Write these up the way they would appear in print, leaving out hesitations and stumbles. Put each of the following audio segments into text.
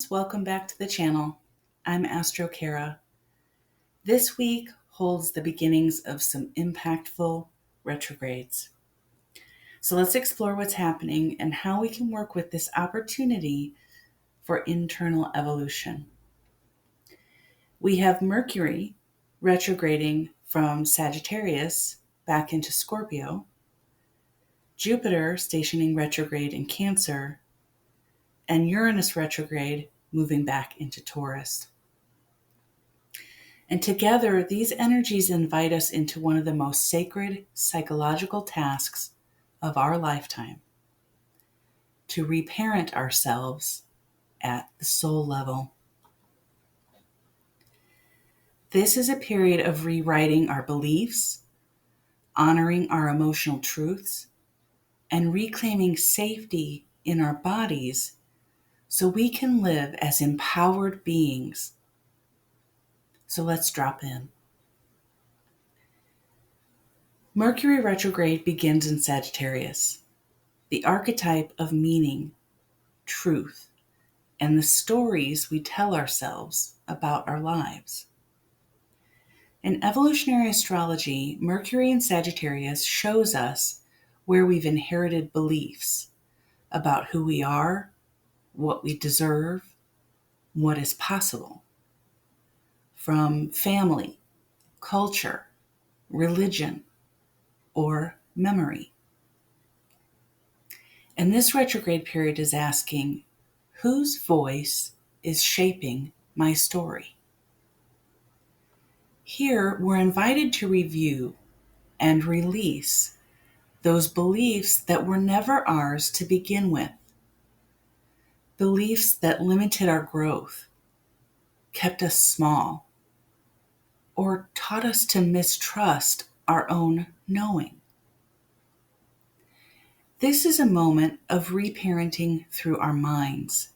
friends, welcome back to the channel. I'm Astro Kara. This week holds the beginnings of some impactful retrogrades. So let's explore what's happening and how we can work with this opportunity for internal evolution. We have Mercury retrograding from Sagittarius back into Scorpio, Jupiter stationing retrograde in Cancer, and Uranus retrograde moving back into Taurus. And together, these energies invite us into one of the most sacred psychological tasks of our lifetime: to reparent ourselves at the soul level. This is a period of rewriting our beliefs, honoring our emotional truths, and reclaiming safety in our bodies so we can live as empowered beings. So let's drop in. Mercury retrograde begins in Sagittarius, the archetype of meaning, truth, and the stories we tell ourselves about our lives. In evolutionary astrology, Mercury in Sagittarius shows us where we've inherited beliefs about who we are, what we deserve, what is possible, from family, culture, religion, or memory. And this retrograde period is asking, whose voice is shaping my story? Here, we're invited to review and release those beliefs that were never ours to begin with. Beliefs that limited our growth, kept us small, or taught us to mistrust our own knowing. This is a moment of reparenting through our minds.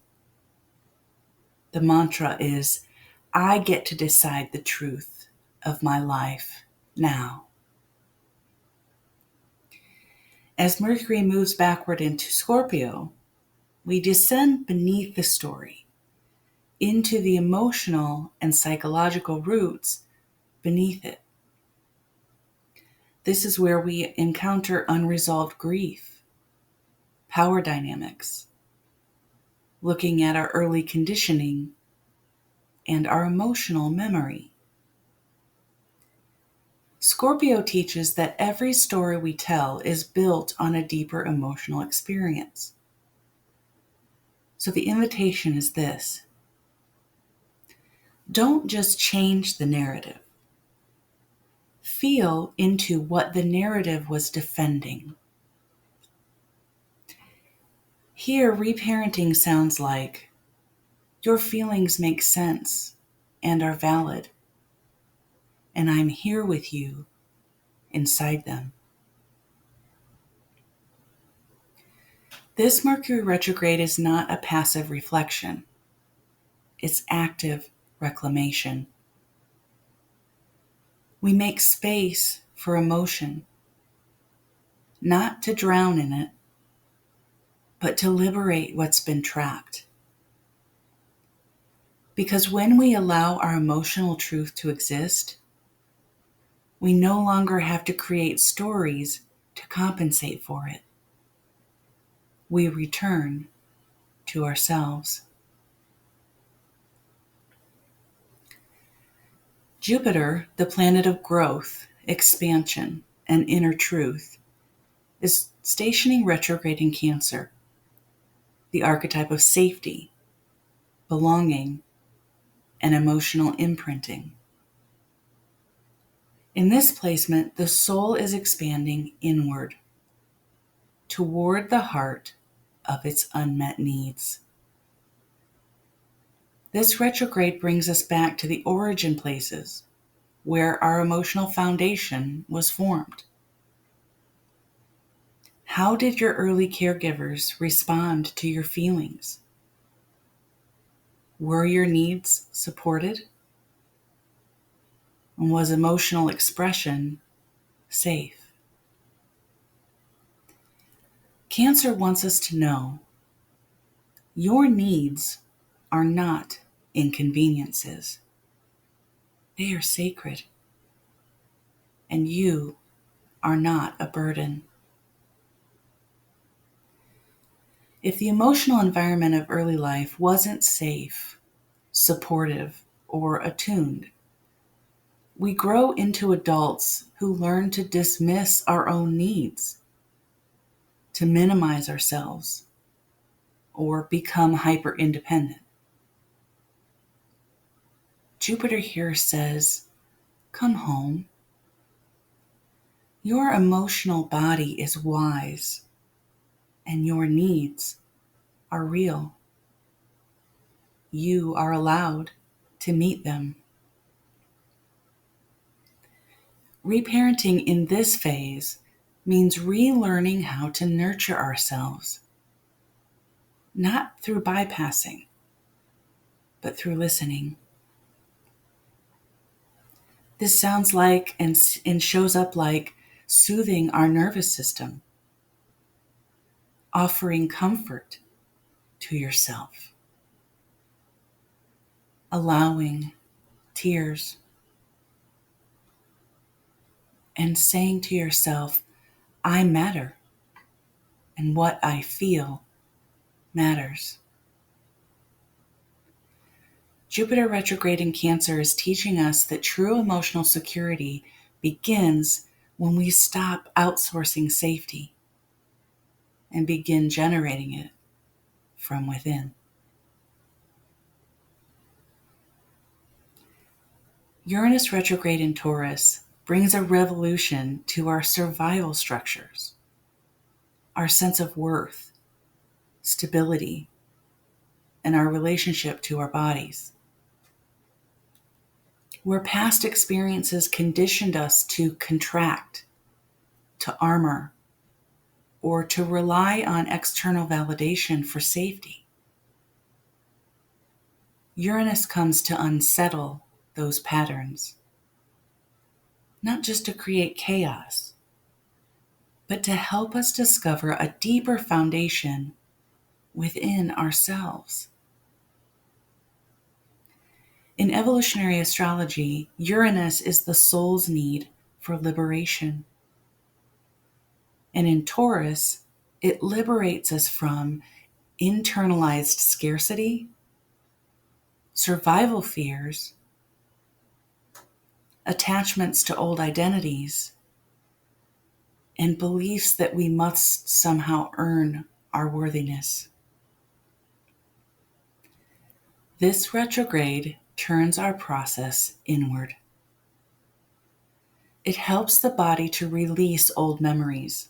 The mantra is, I get to decide the truth of my life now. As Mercury moves backward into Scorpio, we descend beneath the story, into the emotional and psychological roots beneath it. This is where we encounter unresolved grief, power dynamics, looking at our early conditioning, and our emotional memory. Scorpio teaches that every story we tell is built on a deeper emotional experience. So the invitation is this: don't just change the narrative. Feel into what the narrative was defending. Here, reparenting sounds like, your feelings make sense and are valid, and I'm here with you inside them. This Mercury retrograde is not a passive reflection. It's active reclamation. We make space for emotion, not to drown in it, but to liberate what's been trapped. Because when we allow our emotional truth to exist, we no longer have to create stories to compensate for it. We return to ourselves. Jupiter, the planet of growth, expansion, and inner truth, is stationing retrograde in Cancer, the archetype of safety, belonging, and emotional imprinting. In this placement, the soul is expanding inward, toward the heart of its unmet needs. This retrograde brings us back to the origin places where our emotional foundation was formed. How did your early caregivers respond to your feelings? Were your needs supported? And was emotional expression safe? Cancer wants us to know your needs are not inconveniences. They are sacred, and you are not a burden. If the emotional environment of early life wasn't safe, supportive, or attuned, we grow into adults who learn to dismiss our own needs, to minimize ourselves, or become hyper-independent. Jupiter here says, come home. Your emotional body is wise, and your needs are real. You are allowed to meet them. Reparenting in this phase means relearning how to nurture ourselves, not through bypassing, but through listening. This sounds like and shows up like soothing our nervous system, offering comfort to yourself, allowing tears, and saying to yourself, I matter, and what I feel matters. Jupiter retrograde in Cancer is teaching us that true emotional security begins when we stop outsourcing safety and begin generating it from within. Uranus retrograde in Taurus brings a revolution to our survival structures, our sense of worth, stability, and our relationship to our bodies. Where past experiences conditioned us to contract, to armor, or to rely on external validation for safety. Uranus comes to unsettle those patterns, not just to create chaos, but to help us discover a deeper foundation within ourselves. In evolutionary astrology, Uranus is the soul's need for liberation. And in Taurus, it liberates us from internalized scarcity, survival fears, attachments to old identities, and beliefs that we must somehow earn our worthiness. This retrograde turns our process inward. It helps the body to release old memories,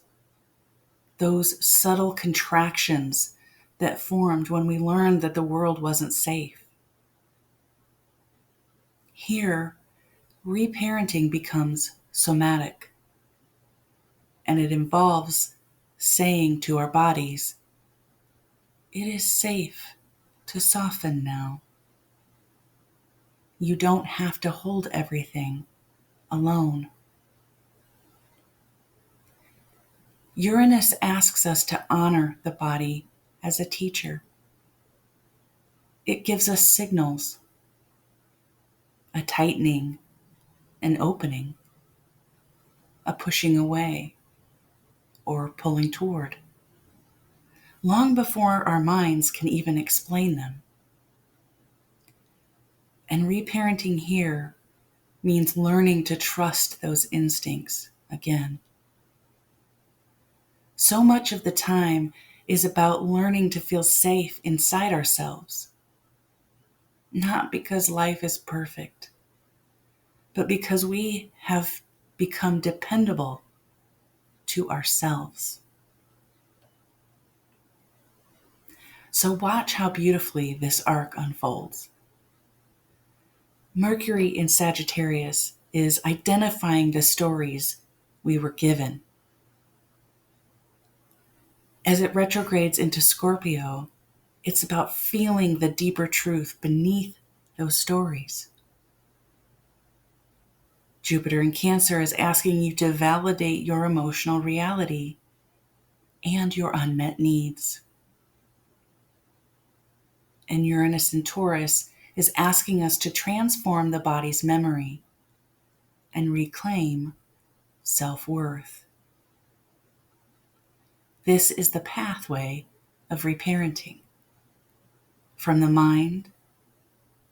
those subtle contractions that formed when we learned that the world wasn't safe. Here, reparenting becomes somatic, and it involves saying to our bodies, it is safe to soften now. You don't have to hold everything alone. Uranus asks us to honor the body as a teacher. It gives us signals, a tightening, an opening, a pushing away, or pulling toward, long before our minds can even explain them. And reparenting here means learning to trust those instincts again. So much of the time is about learning to feel safe inside ourselves, not because life is perfect, but because we have become dependable to ourselves. So watch how beautifully this arc unfolds. Mercury in Sagittarius is identifying the stories we were given. As it retrogrades into Scorpio, it's about feeling the deeper truth beneath those stories. Jupiter in Cancer is asking you to validate your emotional reality and your unmet needs. and Uranus in Taurus is asking us to transform the body's memory and reclaim self-worth. This is the pathway of reparenting, from the mind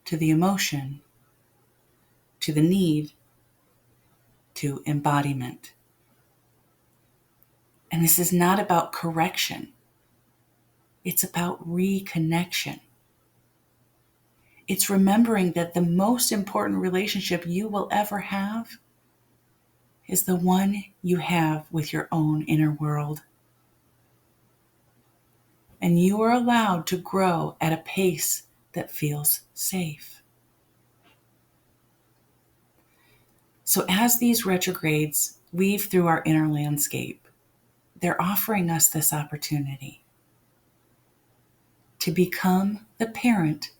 to the emotion to the need to embodiment. And this is not about correction. It's about reconnection. It's remembering that the most important relationship you will ever have is the one you have with your own inner world. And you are allowed to grow at a pace that feels safe. So as these retrogrades weave through our inner landscape, they're offering us this opportunity to become the parent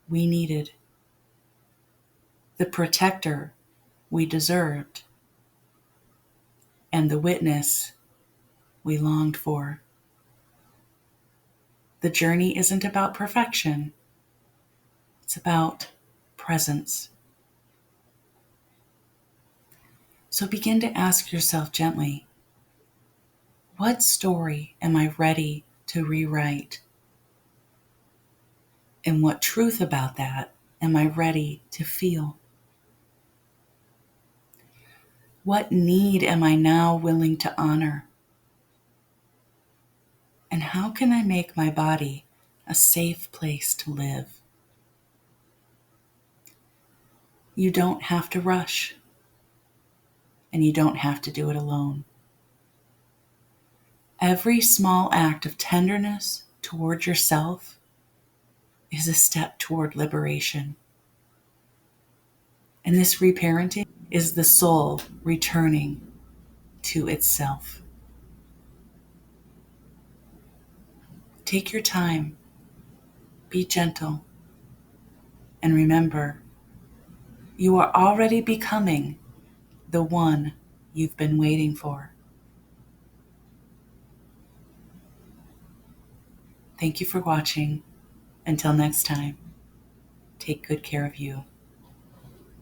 we needed, the protector we deserved, and the witness we longed for. The journey isn't about perfection. It's about presence. So begin to ask yourself gently, what story am I ready to rewrite? And what truth about that am I ready to feel? What need am I now willing to honor? And how can I make my body a safe place to live? You don't have to rush, and you don't have to do it alone. Every small act of tenderness toward yourself is a step toward liberation. And this reparenting is the soul returning to itself. Take your time, be gentle, and remember, you are already becoming the one you've been waiting for. Thank you for watching. Until next time, take good care of you.